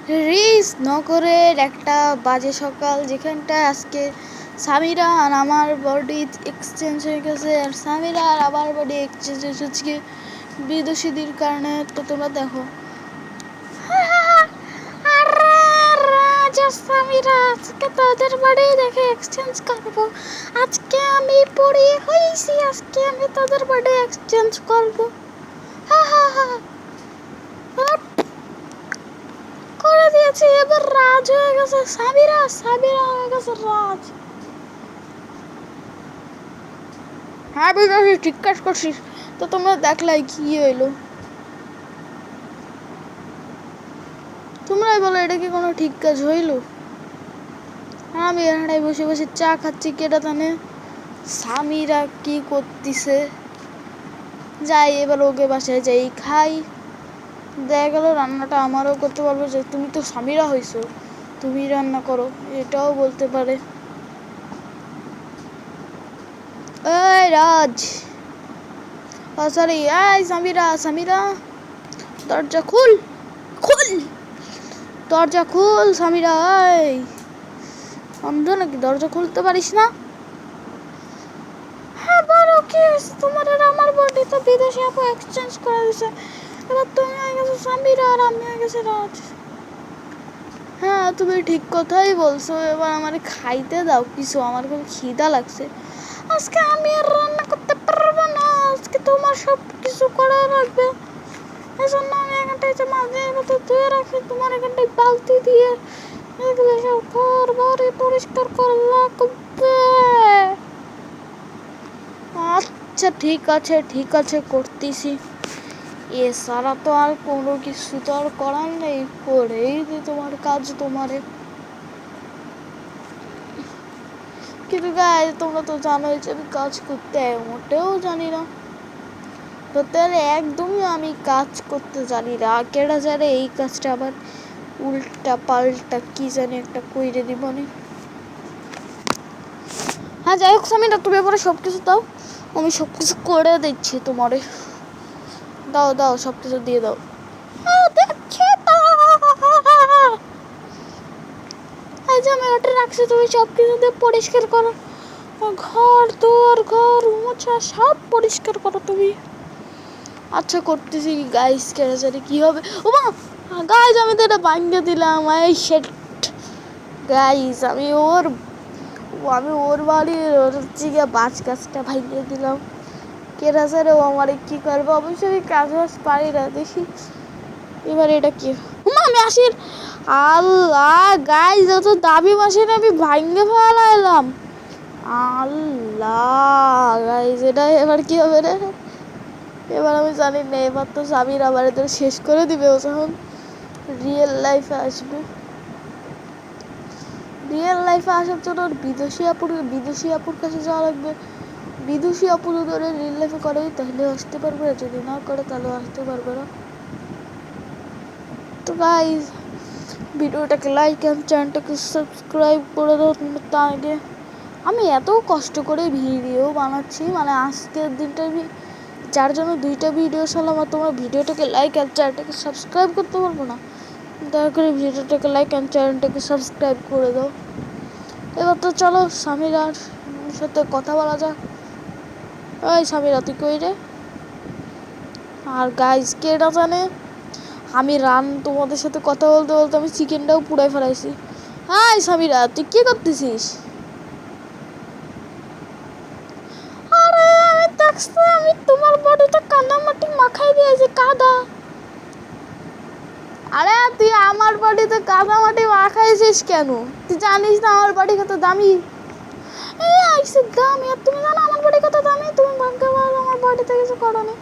রিস নগরের একটা বাজে সকাল, যেখানটায় আজকে সামিরা আর আমার বডি এক্সচেঞ্জ হয়ে গেছে, আর সামিরা আর আমার বডি এক্সচেঞ্জ হয়েছে আজকে বিদুষীদের কারণে। তো তোমরা দেখো, সামিরা আজকে তোদের বাড়ি দেখে এক্সচেঞ্জ করবো। আজকে আমি পড়ি হয়েছি, আজকে আমি তোদের বাড়ি এক্সচেঞ্জ করবো। করে দিয়েছি, এবার রাজ হয়ে গেছে সামিরা, সামিরা হয়ে গেছে রাজ। হ্যাঁ বুঝেছি, ঠিক কাজ করছিস। তো তোমরা দেখলাই কি হইলো? তোমরাই বলো, এটা কি কোনো ঠিক কাজ হইলো? আমি এখানটায় বসে বসে চা খাচ্ছি, কেটা জানে সামিরা কি করতেছে। যাই এবার ওকে বাসায় যাই খাই। দেখা গেল রান্নাটা আমারও করতে পারবো, যে তুমি তো সামিরা হইছো, তুমি রান্না করো, এটাও বলতে পারে। এই রাজ, সরি, এই সামিরা, সামিরা দরজা খুল, খুল দরজা খুল সামিরা। এই অন্ধ নাকি, দরজা খুলতে পারিস না? হ্যাঁ বলো, কি হয়েছে তোমার? আর আমার বডি তো বিদেশি আপু এক্সচেঞ্জ করে দিছে, এবার তুমি হয়ে গেছো সামিরা আর আমি হয়ে গেছি রাজ। হ্যাঁ তুমি ঠিক কথাই বলছো, এবার আমার খাইতে দাও কিছু, আমার খুব খিদা লাগছে। আজকে আমি আর রান্না করতে পারবো না, আজকে তোমার সব কিছু করা লাগবে। এই জন্য আমি এখানটায় যে মাঝে মতো ধুয়ে রাখি, তোমার এখানটায় বালতি দিয়ে এগুলো সব ঘর বাড়ি পরিষ্কার করা লাগবে। আচ্ছা ঠিক আছে, ঠিক আছে, করতেছি। এ সারা তো আর কোনো কিছু তো আর করার নেই, করেই দি তোমার কাজ তোমারে। কিন্তু গাইস তোমরা তো জানোই যে আমি কাজ করতে মোটেও জানি না। তো তাহলে একদমই আমি কাজ করতে জানি না, কেডা জানে এই কাজটা আবার উল্টা পাল্টা কি জানি একটা কইরে দিবনি। হ্যাঁ যাই হোক সামিরা, তুমি এবারে সব কিছু দাও, আমি সব কিছু করে দিচ্ছি তোমারে। দাও দাও, সব কিছু দিয়ে দাও। এই যে আমি ওটা রাখছি, তুমি সব কিছু দিয়ে পরিষ্কার করো, ঘর দুয়ার ঘর মোছা সব পরিষ্কার করো তুমি। আচ্ছা করতেছি গাইস, কেড়ে জানি কি হবে। ও মা গাইস, আমি তো এটা ভাঙিয়ে দিলাম। এই শেট গাইস, আমি ওর বাড়ির ওর চিকে বাজ গাছটা ভাঙিয়ে দিলাম। কেড়ে জানে ও আমার কি করবে। অবশ্যই আমি কাজ বাজ পারি না, দেখি এবার এটা কি। আমি আসি, আল্লাহ গাইস, যত দামি মাসিন আমি ভাঙে ফেলাইলাম। আল্লাহ গাইস, এটা এবার কি হবে রে? এবার আমি জানি না, এবার তো স্বামীর আবার এদের শেষ করে দিবে। ও যখন রিয়েল লাইফে আসবে, রিয়েল লাইফে আসার জন্য বিদেশি আপুর কাছে যাওয়া লাগবে। বিদেশি আপু যদি ওরা রিয়েল লাইফে করে তাহলে আসতে পারবে, যদি না করে তাহলে আসতে পারবে না। তো গাইস ভিডিওটাকে লাইক আর চ্যানেলটাকে সাবস্ক্রাইব করে দাও। তার আগে আমি এত কষ্ট করে ভিডিও বানাচ্ছি, মানে আজকের দিনটা আমি যার জন্য 2টা ভিডিও সালাম, আর তোমরা ভিডিওটাকে লাইক আর চ্যানেলটাকে সাবস্ক্রাইব করতে পারবো না? দয়া করে ভিডিওটাকে লাইক আর চ্যানেলটাকে সাবস্ক্রাইব করে দাও। এবার তো চলো সামিরার সাথে কথা বলা যাক। ওই সামিরা, তুই কই রে? আর গাইজ কেটা জানে আমি তোমাদের সাথে কথা বলতে বলতে আমি চিকেনটাও পুড়াই ফেলাইছি। হাই সামিরা, তুই কি করতেছিস? আরে আমি দেখছি, আমি তোমার বডিতে কাদা মাটি মাখাই দিয়েছি, কাদা। আরে তুই আমার বডিতে কাদা মাটি মাখাইছিস কেন? তুই জানিস না আমার বডি কত দামি? এই আইসে দামি, আর তুমি জানো আমার বডি কত দামি? তুমি ভাগ্যে ভালো আমার বডিতে কিছু করোনি।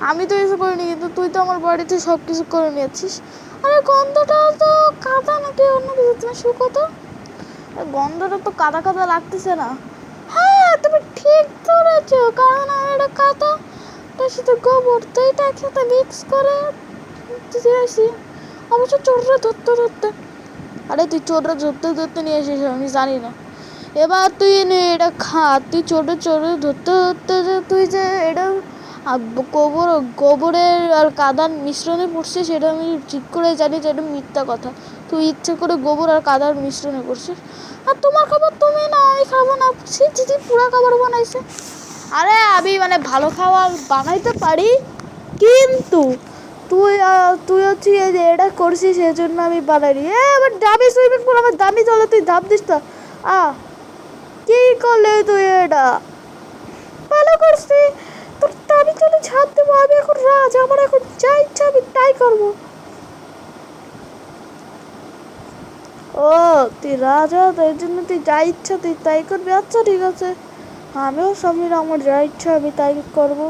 আমি তো কিছু করিনি, কিন্তু তুই তো আমার বাড়িতে সব কিছু করে নিয়েছিস। আরে গন্ধটা তো কাদা নাকি অন্য কিছু, তুমি শুকো তো। গন্ধটা তো কাদা কাদা লাগতেছে না। হ্যাঁ তুমি ঠিক ধরেছো, কারণ আমি এটা কাদা তার সাথে গোবর তো এটা একসাথে মিক্স করে দিয়েছি, অবশ্য চোররা ধরতে ধরতে। আরে তুই চোররা ধরতে ধরতে নিয়ে এসেছিস, আমি জানি না। এবার তুই এটা খা, তুই চোরে চোরে ধরতে ধরতে যে তুই যে এটা আর গোবরের আর কাদার মিশ্রণে পড়ছে সেটা আমি ঠিক করে জানি যে এটা মিথ্যা কথা। তুই ইচ্ছে করে গোবর আর কাদার মিশ্রণে পড়ছিস। আর তোমার খাবার তুমি না, আমি খাবো না। সে দিদি পুরা খাবার বানাইছে। আরে আমি মানে ভালো খাবার বানাইতে পারি, কিন্তু তুই হচ্ছে এই যে এটা করছিস সেই জন্য আমি বানাইনি। আমার দামি সুইমিং পুল, আমার দামি জলে তুই ধাপ দিস না। কি করলে তুই এটা? ভালো করছি, তোর দামি জলে ঝাঁপ দেবো। আমি এখন রাজ, আমার এখন যা ইচ্ছা আমি তাই করবো। ও তুই রাজা, তাই জন্য তুই যা ইচ্ছা তুই তাই করবি। আচ্ছা ঠিক আছে, আমিও সমীর আমার যা ইচ্ছা আমি তাই করবো।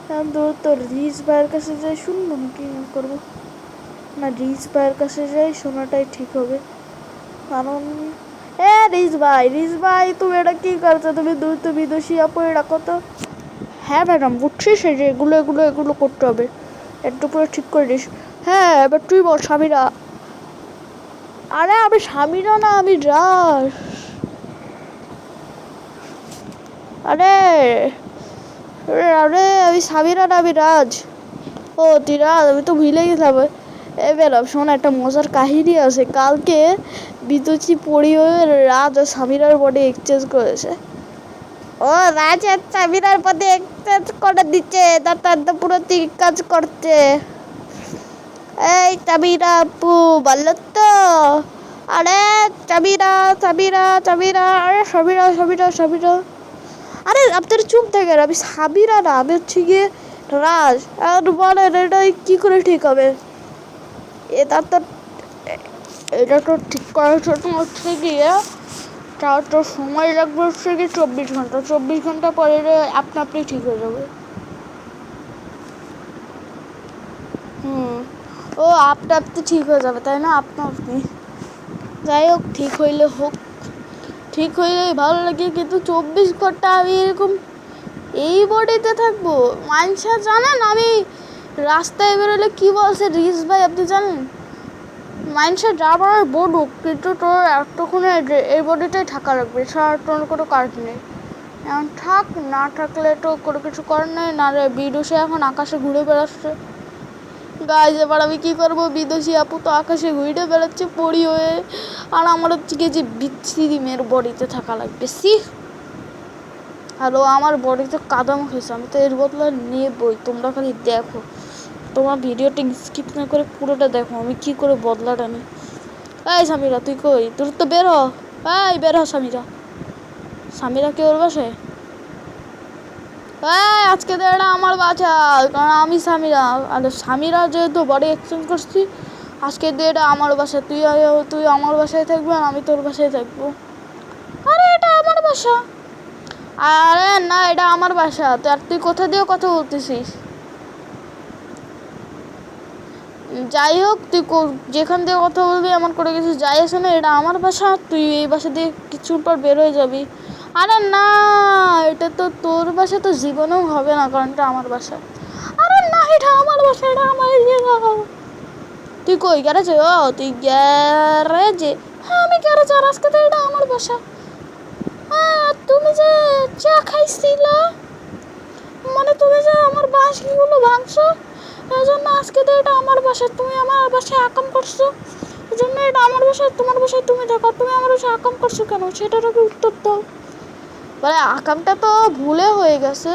কিন্তু তোর রিস ভাইয়ের কাছে যাই শুনবো না, কি করবো? না, রিস ভাইয়ের কাছে যাই, শোনাটাই ঠিক হবে। কারণ রিস ভাই তুমি এটা কি করছো? তুমি দ্রুত বিদুষী আপু এটা কত? হ্যাঁ ম্যাডাম, বুঝছিস যে এগুলো করতে হবে, একটু পুরো ঠিক করে দিস। হ্যাঁ এবার তুই বল স্বামীরা। আরে আমি স্বামীরা না, আমি রাজ। আরে আরে আমি স্বামীরা না, আমি রাজ। ও তুই রাজ, আমি তো ভুলে গেছিলাম। ম্যাডাম শোন, একটা মজার কাহিনী আছে। কালকে বিদুষী পড়ি হয়ে রাজ আর স্বামীরার বডি এক্সচেঞ্জ করেছে। ও রাজ আর স্বামীরার বডি এক্সচেঞ্জ করে দিচ্ছে, তার তো পুরো ঠিক কাজ করছে। এই সামিরা আপু বললো তো? আরে সামিরা, আরে সামিরা। আরে আপনার চুপ থাকেন, আমি সামিরা না, আমি হচ্ছে গিয়ে রাজ। আর বলেন এটা কি করে ঠিক হবে? এটা তো ঠিক করার জন্য হচ্ছে গিয়ে তাও তো সময় লাগবে হচ্ছে গিয়ে 24 ঘন্টা। 24 ঘন্টা পরে আপনি ঠিক হয়ে যাবে। ও আপনি ঠিক হয়ে যাবে তাই না? আপনি যাই হোক, ঠিক হইলে হোক, ঠিক হইলেই ভালো লাগে। কিন্তু 24 ঘন্টা আমি এরকম এই বডিতে থাকবো? মানুষা জানেন আমি রাস্তায় বেরোলে কি বলছে রিস ভাই, আপনি জানেন? মানুষের যা বলার বলুক, কিন্তু তোর এতক্ষণে এই বডিটাই থাকা লাগবে, ছাড়া তোর কোনো কাজ নেই। এখন থাক, না থাকলে তো কোনো কিছু করার নেই। না রে, বিদুষী এখন আকাশে ঘুরে বেড়াচ্ছে। গাইজ এবার আমি কী করবো? বিদেশি আপু তো আকাশে ঘুরে বেড়াচ্ছে পড়ি হয়ে, আর আমার হচ্ছে গিয়ে যে বিচ্ছিরি মেয়ের বডিতে থাকা লাগবে। হ্যালো, আমার বডিতে কাদা মাখেছে, আমি তো এর বদলা নেবই। তোমরা খালি দেখো, তোমার ভিডিওটা স্কিপ না করে পুরোটা দেখো আমি কি করে বদলাটা নিই। এই সামিরা তুই কই? তোর তো বের হ, বের হ সামিরা কে ওর বাসায়? আজকে তো এটা আমার বাচ্চা, কারণ আমি স্বামীরা যেহেতু বডি এক্সচেঞ্জ করছি, আজকে দিয়ে এটা আমার বাসা। তুই আমার বাসায় থাকবি আর আমি তোর বাসায় থাকবো। আরে এটা আমার বাসা। আরে না, এটা আমার বাসা। তুই কোথা দিয়ে কথা বলতেছিস? যাই হোক, তুই যেখান দিয়ে কথা বলবি এমন করে কিছু যাই আসে না। এটা আমার বাসা, তুই এই বাসা দিয়ে কিছুর পর বের হয়ে যাবি। আরে না, এটা তো তোর বাসা তো জীবনেও হবে না, কারণ এটা আমার বাসা। আরে না, এটা আমার বাসা, এটা আমার তুই কই গ্যারেজে? তুই গ্যারেজে? হ্যাঁ আমি গ্যারেজে, আর আজকে তো এটা আমার বাসা। তুমি যে চা খাইছিলা, মানে তুমি যে আমার বাঁশগুলো ভাঙছো, এই জন্য আজকে তো এটা আমার বাসা। তুমি আমার বাসায় আকাম করছো, এই জন্য এটা আমার বাসায়। তোমার বাসায় তুমি থাকো, তুমি আমার বাসায় আকাম করছো কেন? সেটার আগে উত্তর দাও। বলে আকামটা তো ভুলে হয়ে গেছে,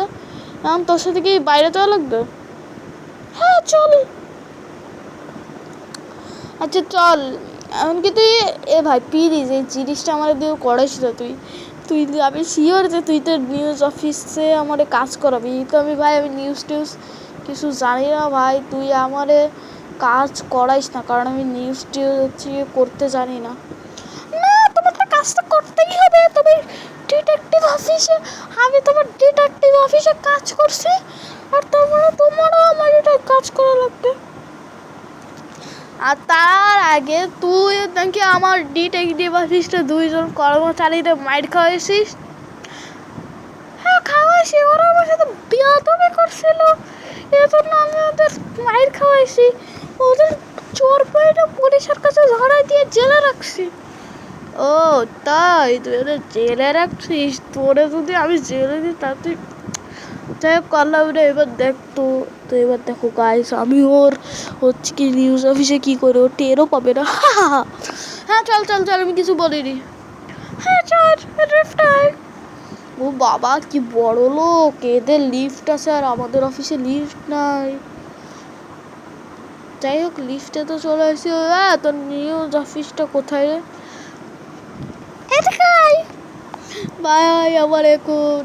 এখন তোর সাথে কি বাইরে যাওয়া লাগবে? হ্যাঁ চল। আচ্ছা চল। এমনকি তুই ভাই প্লিজ এই জিনিসটা আমার দিয়ে করাইস না। তুই আমি শিওর যে তুই তো নিউজ অফিসে আমারে কাজ করাবি। তো আমি নিউজ টিউজ কিছু জানি না ভাই, তুই আমারে কাজ করাইস না, কারণ আমি নিউজ টিউজ হচ্ছে করতে জানি না। না, তোমার তো কাজটা করতেই হবে। তুমি ডিটেকটিভ অফিসে, আমি তোমার ডিটেকটিভ অফিসে কাজ করছি, আর তোমারও আমার এটা কাজ করা লাগবে। আর তার আগে তুই নাকি আমার ডিটেকটিভ অফিসটা 2জন কর্মচারীদের মাইর খাওয়াইছিস। হ্যাঁ খাওয়াইছি, ওরা আমার সাথে বিয়াদবি করছিল, এজন্য আমি ওদের মাইর খাওয়াইছি। ওদের চোর পাইটা পুলিশের কাছে ধরাই দিয়ে জেলে রাখছি। ও তাই, তুই ওদের জেলে রাখছিস? তোরে যদি আমি জেলে দিই তা তুই যাই হোক করলাম রে, এবার দেখতো। তো এবার দেখো গাইস, আমি ওর হচ্ছে কি নিউজ অফিসে কি করে, ও টেরও পাবে না। হ্যাঁ চল চল চল, আমি কিছু বলিনি। হ্যাঁ চল লিফট আয়। ও বাবা কি বড় লোক, এদের লিফট আছে আর আমাদের অফিসে লিফট নাই। যাই হোক লিফটে তো চলে আসি। তোর নিউজ অফিসটা কোথায় রে? ভাই আমার এখন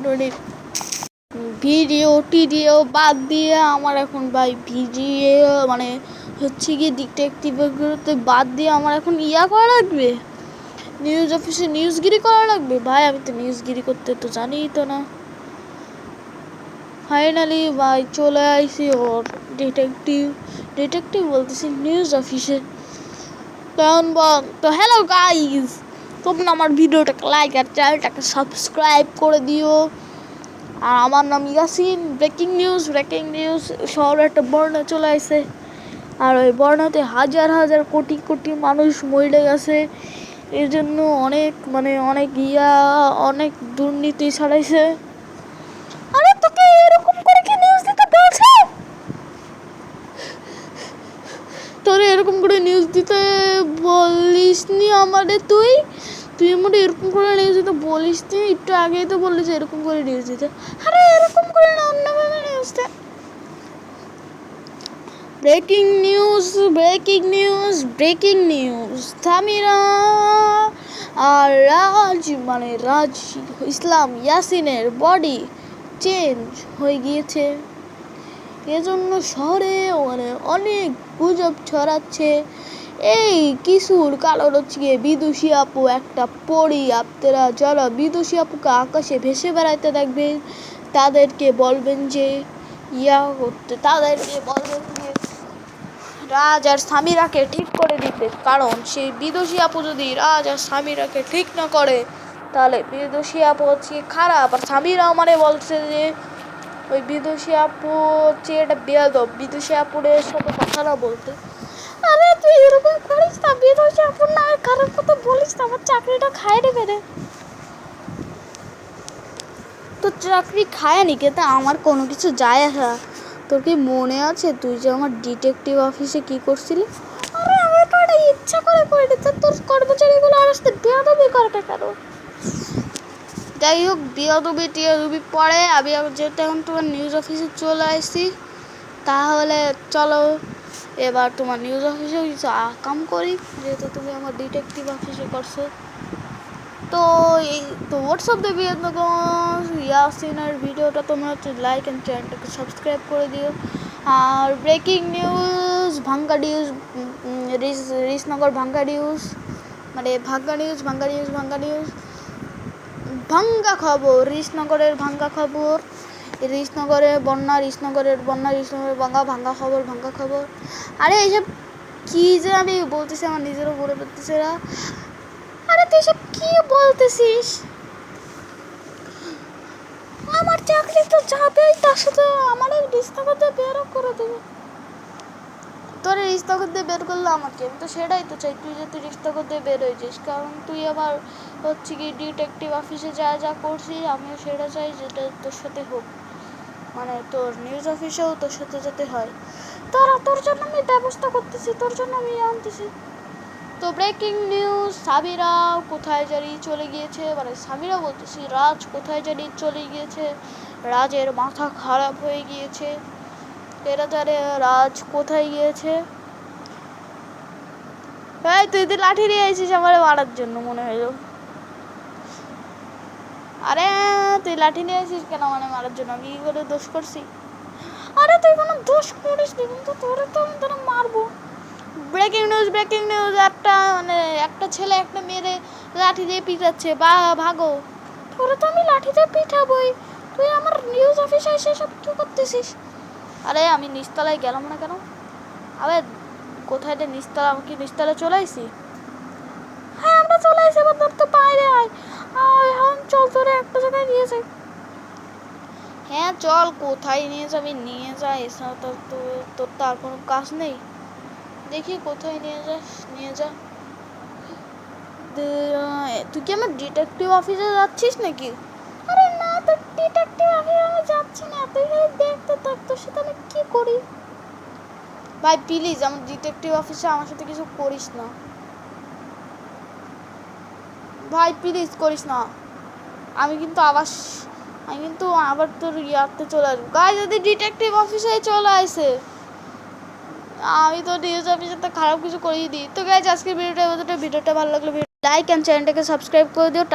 ভিডিও টিডিও বাদ দিয়ে আমার এখন ভাই ভিডিও মানে হচ্ছে গিয়ে ডিটেকটিভগুলোতে বাদ দিয়ে আমার এখন করা লাগবে, নিউজ অফিসে নিউজগিরি করা লাগবে। ভাই আমি তো নিউজগিরি করতে তো জানিই তো না। ফাইনালি ভাই চলে আইসি ওর ডিটেকটিভ বলতেছি নিউজ অফিসে। তো হ্যালো গাইজ, তোমরা আমার ভিডিওটাকে লাইক আর চ্যানেলটাকে সাবস্ক্রাইব করে দিও। আর আমার নাম ইয়াসিন। ব্রেকিং নিউজ, শহরে একটা বন্যা চলে আসে, আর ওই বন্যাতে হাজার হাজার কোটি কোটি মানুষ মরে গেছে। এর জন্য অনেক অনেক দুর্নীতি ছড়াইছে। আরে তোকে এরকম করে কি নিউজ দিতে বলছে? তোরে এরকম করে নিউজ দিতে বলিসনি আমারে, তুই আমাদের এরকম করে নিউজ দিতে বলিসনি। একটু আগেই তো বললি যে এরকম করে নিউজ দিতে। আরে এরকম করে না, অন্যভাবে নিউজ দে। ব্রেকিং নিউজ সামিরা আর রাজ ইসলাম ইয়াসিনের বডি চেঞ্জ হয়ে গিয়েছে। এজন্য শহরে অনেক গুজব ছড়াচ্ছে। এই কিছুর কারণ হচ্ছে গিয়ে বিদুষী আপু একটা পড়ি। আপনারা যারা বিদুষী আপুকে আকাশে ভেসে বেড়াইতে দেখবেন তাদেরকে বলবেন যে রাজ আর সামিরাকে ঠিক করে দিতে। কারণ সেই বিদুষী আপু যদি রাজ আর সামিরাকে ঠিক না করে তাহলে বিদুষী আপু হচ্ছে খারাপ। আর সামিরা বলছে যে ওই বিদুষী আপু হচ্ছে এটা বেয়াদব, বিদুষী আপুরের সাথে কথা না বলতে। আরে তুই এরকম করিস না, বিদুষী আপুর না খারাপ কথা বলিস না, আমার চাকরিটা খায় নেবে রে। তোর চাকরি খায় নি কে, তা আমার কোনো কিছু যায় আসা। তোর কি মনে আছে তুই যে আমার ডিটেকটিভ অফিসে কি করছিলি? আরে আমি তো এটা ইচ্ছা করে করিনি, তোর কর্মচারীগুলো আমার সাথে বেয়াদবি করবে কেন? যাই হোক বিয়াদবি টিয়াদবি পরে আমি যেহেতু এখন তোমার নিউজ অফিসে চলে আসছি, তাহলে চলো এবার তোমার নিউজ অফিসে কিছু কাম করি, যেহেতু তুমি আমার ডিটেকটিভ অফিসে করছো। তো হোয়াটসঅ্যাপ দেবি ইয়াসিনের ভিডিওটা তোমরা হচ্ছে লাইক অ্যান্ড চ্যানেলটাকে সাবস্ক্রাইব করে দিও। আর ব্রেকিং নিউজ রিসনগর ভাঙ্গা নিউজ ভাঙ্গা খবর, রিসনগরের ভাঙ্গা খবর, রিসনগরের ভাঙ্গা খবর। আরে এইসব কি যে আমি বলতেছি আমার নিজেরও বলে পড়তেছে না। আরে তুই সব কি বলতেছিস? আমার চাকরি তো যাবেই, তার সাথে আমার রিস্তাগত বেরও করে দেবে। তোর রিস্তাগত দিয়ে বের করলে আমাকে, আমি তো সেটাই তো চাই, তুই যে তুই রিস্তাগত দিয়ে বের হয়ে যাস। কারণ তুই আবার হচ্ছে কি ডিটেকটিভ অফিসে যা করছিস আমিও সেটা চাই যেটা তোর সাথে হোক, তোর নিউজ অফিসেও তোর সাথে যাতে হয়। তোর জন্য আমি ব্যবস্থা করতেছি, তোর জন্য আমি আনতেছি। তো ব্রেকিং নিউজ, সামিরা কোথায় জানি চলে গিয়েছে, সামিরা বলতেছি রাজ কোথায় জানি চলে গিয়েছে। রাজের মাথা খারাপ হয়ে গিয়েছে। এরা জানে রাজ কোথায় গিয়েছে। তুই লাঠি নিয়ে আসিস আমার মারার জন্য মনে হলো। আরে তুই লাঠি নিয়ে আসিস কেন মারার জন্য? আমি কি করে দোষ করছি? আরে তুই কোনো দোষ করিস নি, কিন্তু তোরে তো আমি মারবো। ব্রেকিং নিউজ একটা ছেলে একটা মেয়েরে লাঠি দিয়ে পিটাচ্ছে, ভাগো। তোরে তো আমি লাঠি দিয়ে পিটাবই, তুই আমার নিউজ অফিসে এসে সব কি করতেছিস? আরে আমি নিচতলায় গেলাম না কেন? আরে কোথায় রে নিচতলা? আমি কি নিচতলায় চলে আসি? হ্যাঁ আমরা চলে আসি, এবার তোর তো বাইরে আয়। এখন চল তোরে একটা জায়গায় নিয়ে যাই। হ্যাঁ চল, কোথায় নিয়ে যাবি নিয়ে যা, এছাড়া তোর তো আর কোনো কাজ নেই। দেখি কোথায় নিয়ে যা। তুই কি আমার ডিটেকটিভ অফিসে যাচ্ছিস নাকি? আরে না, তো ডিটেকটিভ আমি যাচ্ছি না, তুই খালি দেখতে থাক, তোর সাথে আমি কি করি। ভাই প্লিজ আমার ডিটেকটিভ অফিসে আমার সাথে কিছু করিস না ভাই, প্লিজ করিস না। আমি কিন্তু আবার তোর ইয়াতে চলে আসবো। গাই যদি ডিটেকটিভ অফিসে চলে আসে, আমি তো নিউজ অফিসে তো খারাপ কিছু করিয়ে দিই। তো গাইজ আজকের ভিডিওটা ভালো লাগলো, লাইক অ্যান্ড চ্যানেলটাকে সাবস্ক্রাইব করে দিও।